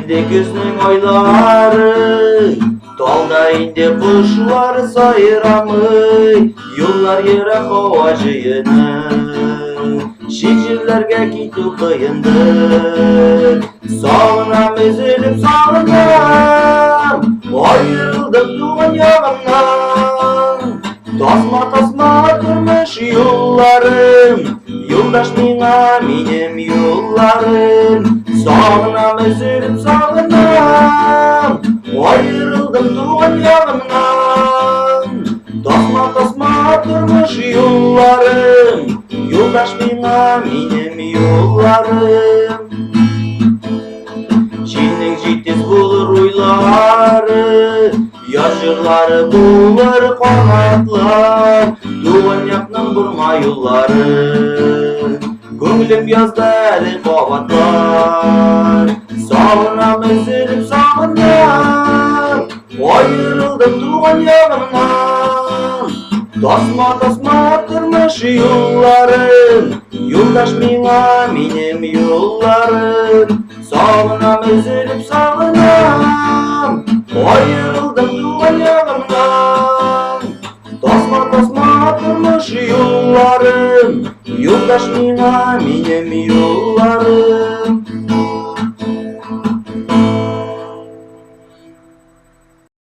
Elde gözünün oyları, dalda indi kuşlar sayramı, yollar yere kovacıyını, şişirlerge kitu kıyındı. Sağınam üzülüp sağınam, ayrıldım doğan yağımdan. Tasma tasma durmuş yollarım, yoldaş mina benim yollarım. Sağınam üzülüp sağınam, ayrıldım doğan yağımdan. Tasma tasma durmuş yollarım, yoldaş mina benim yollarım. Çinlik ciddiz bulur uyları, yaşırları bulur kanatlar, duvan yaknan burma yolları, gönlüm yazları kavatlar. Sağınam üzülüp sağınam, ayrıldım duvan yağımdan. Tasma tasma durmuş yollarım, yoldaş mina benim yollarım. Sağınam üzülüp sağınam, ayrıldım duvan yağımdan. Tasma tasma durmuş yollarım, yoldaş mina benim yollarım.